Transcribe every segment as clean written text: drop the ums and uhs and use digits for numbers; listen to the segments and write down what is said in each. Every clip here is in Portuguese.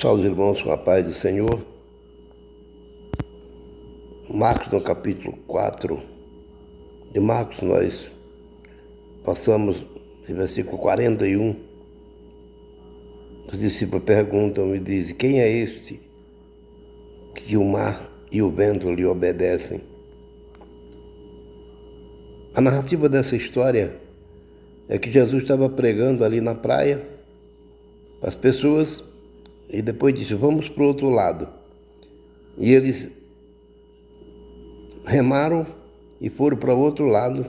Salve, irmãos, com a paz do Senhor. Marcos, no capítulo 4 de Marcos, nós passamos no versículo 41. Os discípulos perguntam e dizem: quem é este que o mar e o vento lhe obedecem? A narrativa dessa história é que Jesus estava pregando ali na praia para as pessoas e depois disse: vamos para o outro lado. E eles remaram e foram para o outro lado.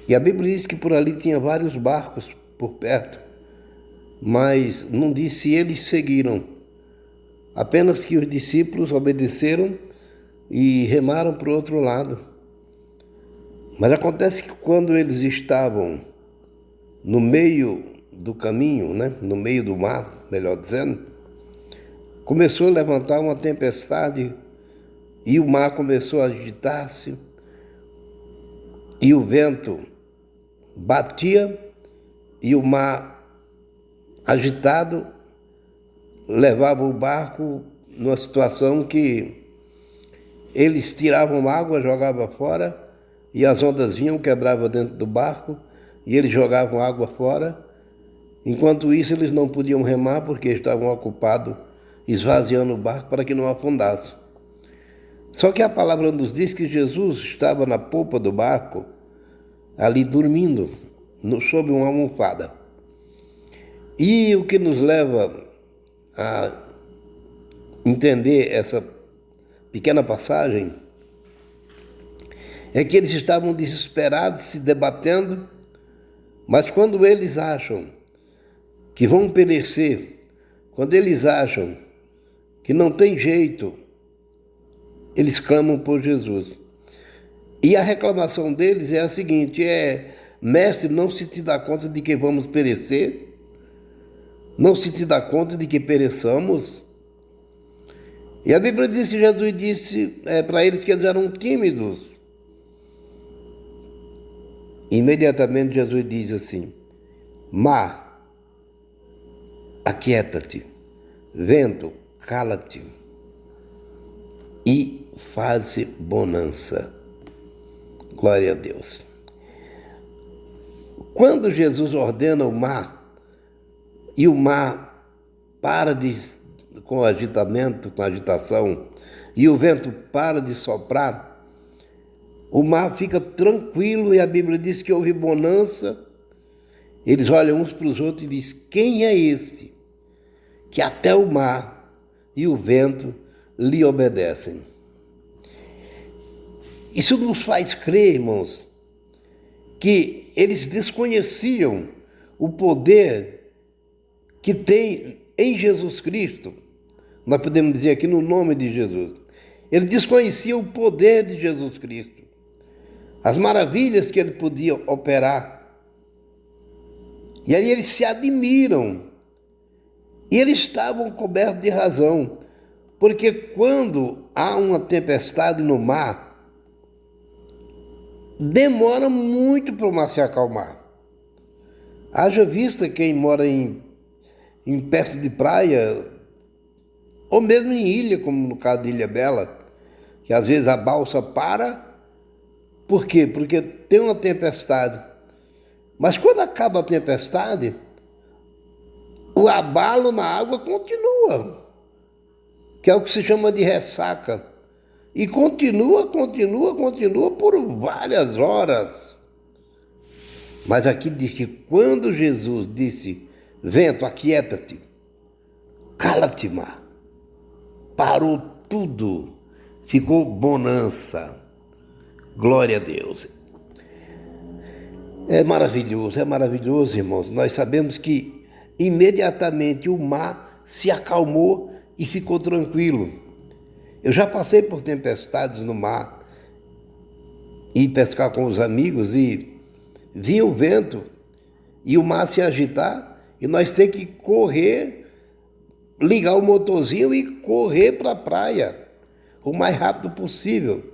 E a Bíblia diz que por ali tinha vários barcos por perto, mas não diz se eles seguiram. Apenas que os discípulos obedeceram e remaram para o outro lado. Mas acontece que quando eles estavam no meio do caminho, no meio do mar, melhor dizendo, começou a levantar uma tempestade e o mar começou a agitar-se e o vento batia e o mar agitado levava o barco numa situação que eles tiravam água, jogavam fora e as ondas vinham, quebravam dentro do barco e eles jogavam água fora. Enquanto isso, eles não podiam remar porque estavam ocupados esvaziando o barco para que não afundasse. Só que a palavra nos diz que Jesus estava na popa do barco, ali dormindo, sob uma almofada. E o que nos leva a entender essa pequena passagem é que eles estavam desesperados, se debatendo, mas quando eles acham que vão perecer, quando eles acham que não tem jeito, eles clamam por Jesus. E a reclamação deles é a seguinte: mestre, não se te dá conta de que vamos perecer? Não se te dá conta de que pereçamos? E a Bíblia diz que Jesus disse para eles que eles eram tímidos. Imediatamente Jesus diz assim: mar, aquieta-te, vento, cala-te e faze bonança. Glória a Deus. Quando Jesus ordena o mar e o mar para com agitamento, com agitação, e o vento para de soprar, o mar fica tranquilo e a Bíblia diz que houve bonança. Eles olham uns para os outros e dizem: quem é esse que até o mar e o vento lhe obedecem? Isso nos faz crer, irmãos, que eles desconheciam o poder que tem em Jesus Cristo. Nós podemos dizer aqui no nome de Jesus. Eles desconheciam o poder de Jesus Cristo, as maravilhas que ele podia operar. E aí eles se admiram. E eles estavam cobertos de razão, porque quando há uma tempestade no mar, demora muito para o mar se acalmar. Haja vista quem mora em perto de praia, ou mesmo em ilha, como no caso de Ilhabela, que às vezes a balsa para. Por quê? Porque tem uma tempestade. Mas quando acaba a tempestade, o abalo na água continua, que é o que se chama de ressaca. E continua por várias horas. Mas aqui diz que quando Jesus disse: vento, aquieta-te, cala-te, mar, parou tudo, ficou bonança. Glória a Deus. É maravilhoso, irmãos. Nós sabemos que imediatamente o mar se acalmou e ficou tranquilo. Eu já passei por tempestades no mar, ir pescar com os amigos e vinha o vento e o mar se agitar e nós temos que correr, ligar o motorzinho e correr para a praia o mais rápido possível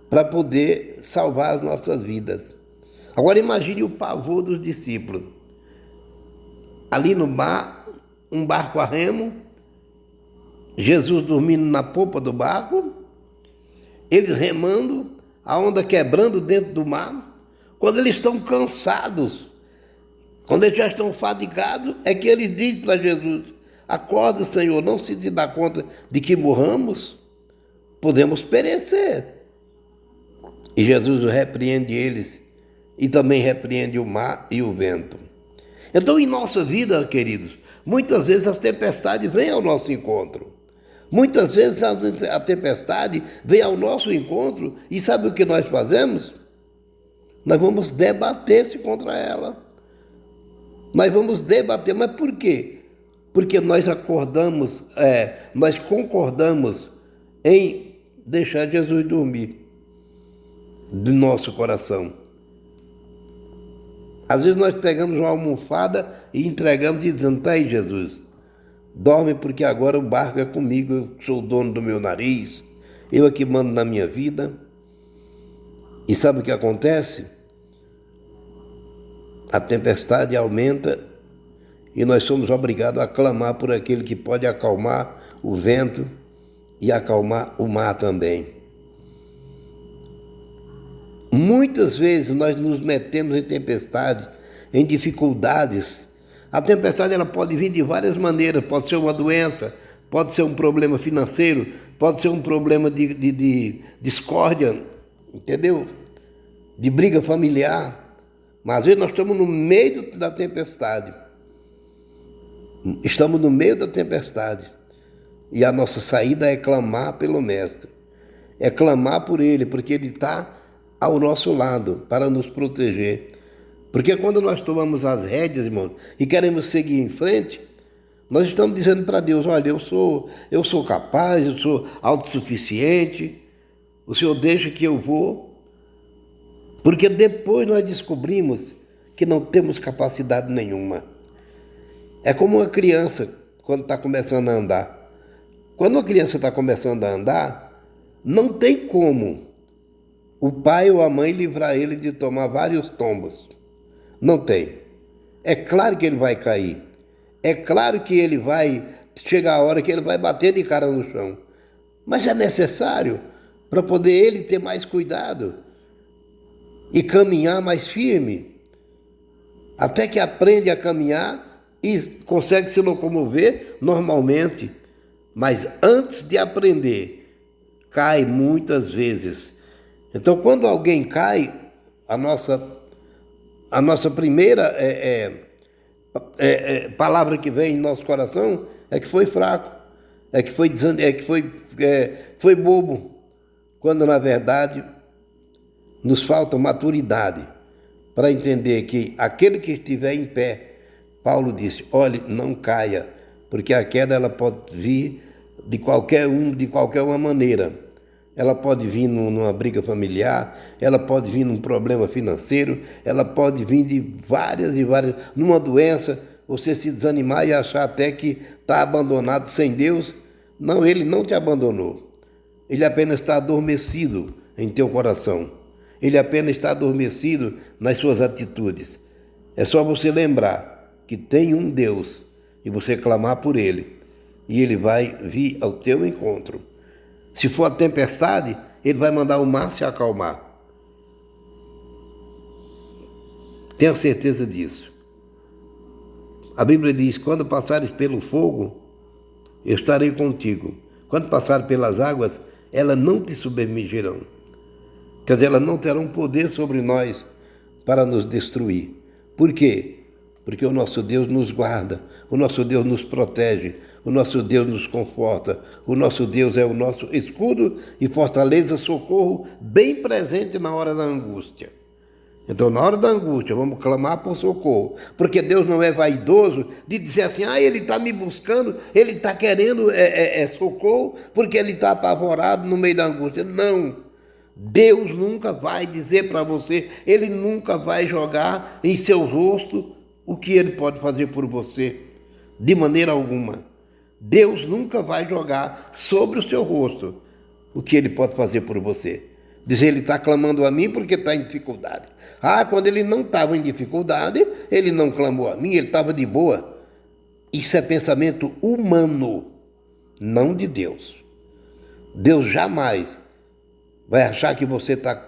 para poder salvar as nossas vidas. Agora imagine o pavor dos discípulos. Ali no mar, um barco a remo, Jesus dormindo na popa do barco, eles remando, a onda quebrando dentro do mar. Quando eles estão cansados, quando eles já estão fadigados, é que eles dizem para Jesus: acorda, Senhor, não se dá conta de que morramos, podemos perecer. E Jesus repreende eles e também repreende o mar e o vento. Então, em nossa vida, queridos, muitas vezes as tempestades vêm ao nosso encontro. Muitas vezes a tempestade vem ao nosso encontro e sabe o que nós fazemos? Nós vamos debater-se contra ela. Nós vamos debater, mas por quê? Porque nós nós concordamos em deixar Jesus dormir do nosso coração. Às vezes nós pegamos uma almofada e entregamos dizendo: tá aí, Jesus, dorme porque agora o barco é comigo, eu sou o dono do meu nariz, eu aqui mando na minha vida. E sabe o que acontece? A tempestade aumenta e nós somos obrigados a clamar por aquele que pode acalmar o vento e acalmar o mar também. Muitas vezes nós nos metemos em tempestade, em dificuldades. A tempestade ela pode vir de várias maneiras, pode ser uma doença, pode ser um problema financeiro, pode ser um problema de discórdia, entendeu? De briga familiar. Mas às vezes nós estamos no meio da tempestade. Estamos no meio da tempestade. E a nossa saída é clamar pelo Mestre. É clamar por Ele, porque Ele está ao nosso lado para nos proteger. Porque quando nós tomamos as rédeas, irmãos, e queremos seguir em frente, nós estamos dizendo para Deus: olha, eu sou capaz, eu sou autossuficiente, o Senhor deixa que eu vou. Porque depois nós descobrimos que não temos capacidade nenhuma. É como uma criança quando está começando a andar. Quando uma criança está começando a andar, não tem como o pai ou a mãe livrar ele de tomar vários tombos. Não tem. É claro que ele vai cair. É claro que ele vai chegar a hora que ele vai bater de cara no chão. Mas é necessário para poder ele ter mais cuidado e caminhar mais firme, até que aprende a caminhar e consegue se locomover normalmente. Mas antes de aprender, cai muitas vezes. Então, quando alguém cai, a nossa primeira palavra que vem em nosso coração é que foi fraco, foi bobo, quando na verdade nos falta maturidade para entender que aquele que estiver em pé, Paulo disse: olhe, não caia, porque a queda ela pode vir de qualquer uma maneira. Ela pode vir numa briga familiar, ela pode vir num problema financeiro, ela pode vir de várias, numa doença, você se desanimar e achar até que está abandonado sem Deus. Não, Ele não te abandonou. Ele apenas está adormecido em teu coração. Ele apenas está adormecido nas suas atitudes. É só você lembrar que tem um Deus e você clamar por Ele, e Ele vai vir ao teu encontro. Se for a tempestade, Ele vai mandar o mar se acalmar. Tenha certeza disso. A Bíblia diz: quando passares pelo fogo, eu estarei contigo. Quando passares pelas águas, elas não te submergirão. Quer dizer, elas não terão poder sobre nós para nos destruir. Por quê? Porque o nosso Deus nos guarda, o nosso Deus nos protege, o nosso Deus nos conforta, o nosso Deus é o nosso escudo e fortaleza, socorro bem presente na hora da angústia. Então, na hora da angústia, vamos clamar por socorro, porque Deus não é vaidoso de dizer assim: Ele está me buscando, Ele está querendo socorro, porque Ele está apavorado no meio da angústia. Não. Deus nunca vai dizer para você, Ele nunca vai jogar em seu rosto o que Ele pode fazer por você, de maneira alguma. Deus nunca vai jogar sobre o seu rosto o que Ele pode fazer por você. Dizer: Ele está clamando a mim porque está em dificuldade. Quando Ele não estava em dificuldade, Ele não clamou a mim, Ele estava de boa. Isso é pensamento humano, não de Deus. Deus jamais vai achar que você está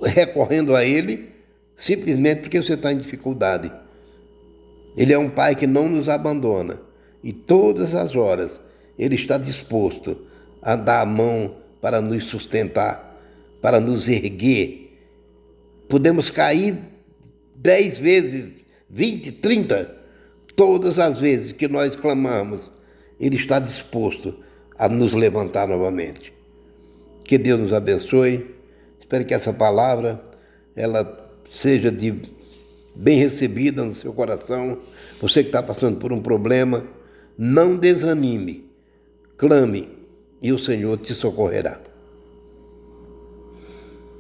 recorrendo a Ele simplesmente porque você está em dificuldade. Ele é um Pai que não nos abandona e todas as horas Ele está disposto a dar a mão para nos sustentar, para nos erguer. Podemos cair 10 vezes, 20, 30, todas as vezes que nós clamamos, Ele está disposto a nos levantar novamente. Que Deus nos abençoe. Espero que essa palavra ela seja bem recebida no seu coração. Você que está passando por um problema, não desanime. Clame e o Senhor te socorrerá.